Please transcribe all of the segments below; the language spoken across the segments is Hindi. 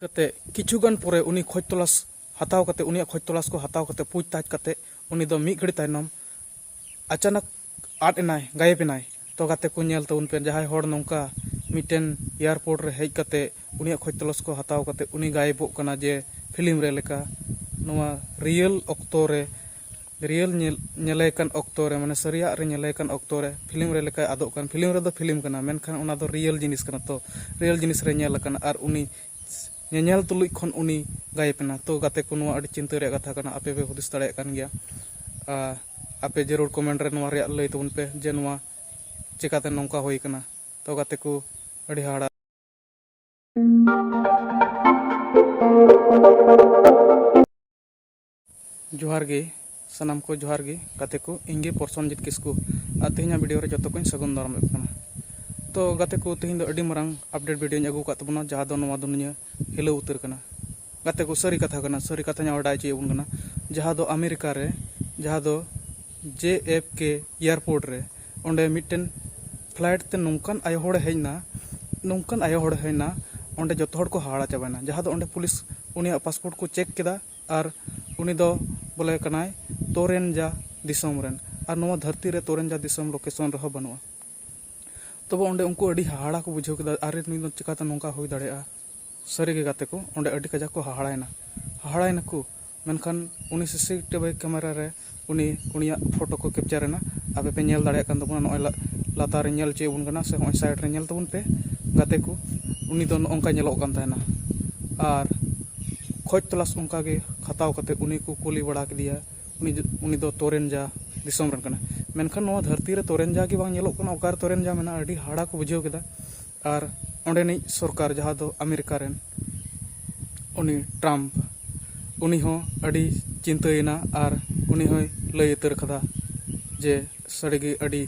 कते किछुगान पोरे उनी खोज तलाश हताव कते उनी खोज तलाश को हताव कते पूछताछ कते उनी दो मिद घड़ी तायनम अचानक आद एनाय गायब एनाय तो गाते को नेल तउन पे जहाय होड़ नोंका मिटेन एयरपोर्ट रे हेज कते उनी खोज तलाश को हताव कते उनी गायबोग कना जे फिल्म रे लेका नोवा रियल ऑक्तो रे रियल नेले कन ऑक्तो रे माने सरिया रे नेले कन ऑक्तो रे फिल्म रे लेका आदो कन फिल्म रे दो फिल्म कना मेनखान ओना दो रियल जिनिस कना तो रियल जिनिस रे नेल कन आर उनी नेल तुलुज खन उनी गायबना तो गाते को नोवा अडी चिंता रे कथा कना आपे पे हुदिस दाड़े कान गया आपे जरूर कमेंट रे नोवा रे लई तबुन पे जे नोवा चिकाते नोंका होई कना तो गाते को अडी हाड़ा जोहार गे सनाम को जोहार गे गाते को इंगे प्रसन्नजित किस्कु तेहना वीडियो रे जतो को सगुन दाराम कना तो गाते को तेहन दो अडी मरांग अपडेट वीडियो अगू का तबना जहां दो नोवा दुनिया हिलो उतर कना गाते को सरी कथा nya अडाय चे उन कना जहां दो अमेरिका रे जहां दो JFK एयरपोर्ट रे ओंडे मिटन फ्लाइट ते नोंकान आयो होड़ हेना ओंडे जतो होड़ को हाड़ा चाबाना जहां दो ओंडे पुलिस उनिया पासपोर्ट को चेक केदा आर उनी दो बोले कनाय तोरेनजा दिसोम रेन आर नोवा धरती रे तोरेनजा दिसोम लोकेशन रहो बनुआ तब ओंडे उनको अडी हाड़ा को बुझाव केदा आरे नुई दो चिकाते नोंका होई दाड़ेया सरी गे गाते को ओंडे अडी कजा को हाड़ायना को मेनखान उनी सीसीटीवी कैमरा रे उनिया फोटो को कैप्चर ना आपे पे नेल दाड़े कान तबना नय लातार रे नेल चे उन कना से होय साइड रे नेल तबुन पे गाते को उनी दो ओंका नेलोग कान तायना आर खोज तलाश उनका के खताव कते उनी को कुली बड़ा दिया उनी दो तोरेनजा दिसोम रन कना मेनखान नोवा धरती रे तोरेनजा के बांग नेलोग कना ओकार तोरेनजा मेना अडी हाड़ा को बुझाव केदा आर ओंडे नि सरकार जहां दो अमेरिका रेन उनी ट्रम्प उनी हो अडी चिंतायना आर उनी होय लय उतर खदा जे सड़ीगे अडी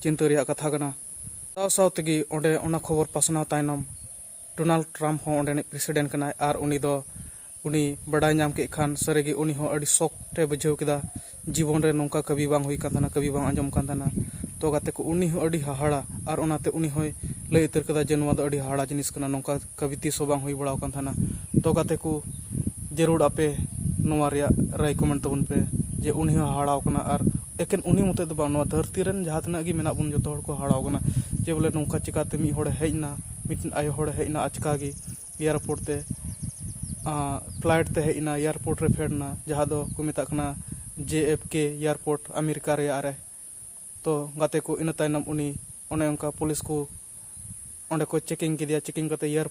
चिंता रिया कथा कना साव साव तेगी ओंडे ओना खबर पासना तायनम डोनाल्ड ट्रम्प हो ओंडे नि प्रेसिडेंट कना आर उनी दो उनी बड़ाय नाम के खान सरेगे उनी हो अडी शौक ते बुझाव केदा जीवन रे नोंका कभी बांग हुई कान थाना कभी बांग आंजम कान थाना तो गाते को उनी हो अडी हाहाड़ा आर ओनाते उनी होय लय उतर केदा जे नोवा दो अडी हाहाड़ा जिनिस कना नोंका कभी तीसो बांग हुई बड़ाव कान थाना तो गाते को जरूर आपे नोवा रिया राय कमेंट तबुन पे जे उनी हो हाहाड़ाव कना आर एकेन उनी मते दो बांग नोवा धरती रेन जहां तना गी मेना बुन जतो हड़ को हाहाड़ाव कना जे बोले नोंका चिकाते मी होड़ हेजना मिटन आयो होड़ हेजना अचका गी एयरपोर्ट ते फ्लाइट ते हेजना एयरपोर्ट रे फेडना जहां दो को मेता कना JFK एयरपोर्ट अमेरिका रे आरे तो गाते को इन तायनम उनी ओने उनका पुलिस को ओंडे को चेकिंग के दिया चेकिंग कते यार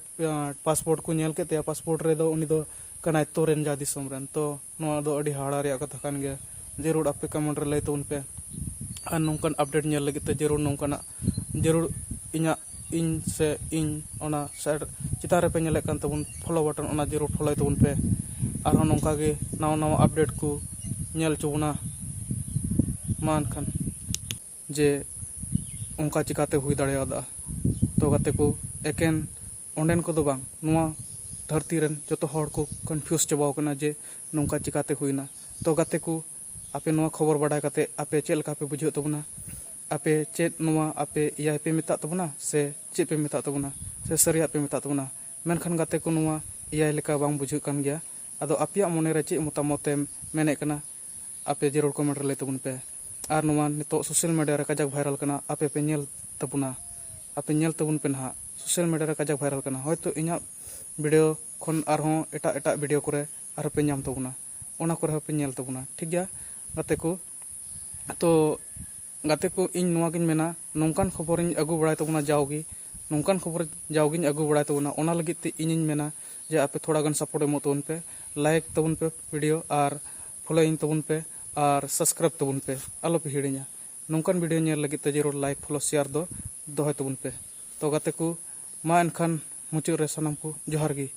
पासपोर्ट को नेल केते पासपोर्ट रे दो उनी दो कनाय तोरेनजा दिसोम रेन तो नोवा दो अडी हाड़ा रे कथा कान गे जरूर आपे कमेंट रे लय तउन पे आर नोंकन अपडेट नेल लगित ते जरूर नोंकना जरूर इन से इन ओना साइड चितारे पे नेले कान तबुन फॉलो बटन ओना जरूर फॉलो तबुन पे आर हो नोंका गे नावा अपडेट को नेल चुबना मान खान जे उनका चिकाते हुई दाड़ेयादा तो गाते को एकेन ओंडेन को दो बांग नोवा धरती रेन जतो हड़ को कन्फ्यूज चबाव कना जे नोंका चिकाते हुईना तो गाते को आपे नोवा खबर बाडाय काते आपे चेल का पे बुझो तबना आपे चेत नोवा आपे इया पे मेता तबना से चे पे मेता तबना से सरिया पे मेता तबना मेनखान गाते को नोवा इया लेका बांग बुझो कान गया आदो आपिया मने रे चे मतामते मेने कना आपे जरूर कमेंट रे तबुन पे आर नोवा नितो सोशल मीडिया रे काजक वायरल कना आपे पे नेल तबुना आपे नेल तबुन पे ना सोशल मीडिया रे काजक वायरल कना होयतो इना वीडियो खन आरहों एटा वीडियो करे आर पे नाम तबुना ओना करे पे नेल तबुना ठीक गया गाते को तो गाते को इन नोवा गिन मेना नोंकान खबर इन अगु बड़ाय तबुना जाओगी नोंकान खबर जाओगी अगु बड़ाय तबुना ओना लगित ते इन मेना जे आपे थोड़ा गन सपोर्ट एमो तबुन पे लाइक तबुन पे वीडियो आर फॉलो इन तबुन पे आर सब्सक्राइब तबुन पे आलो पे हिड़िया नोंकान वीडियो नेल लगित ते जरूर लाइक फॉलो शेयर दो दोहे तबुन पे तो गाते को मा एनखान मुचाद रे सनाम को जोहार गी।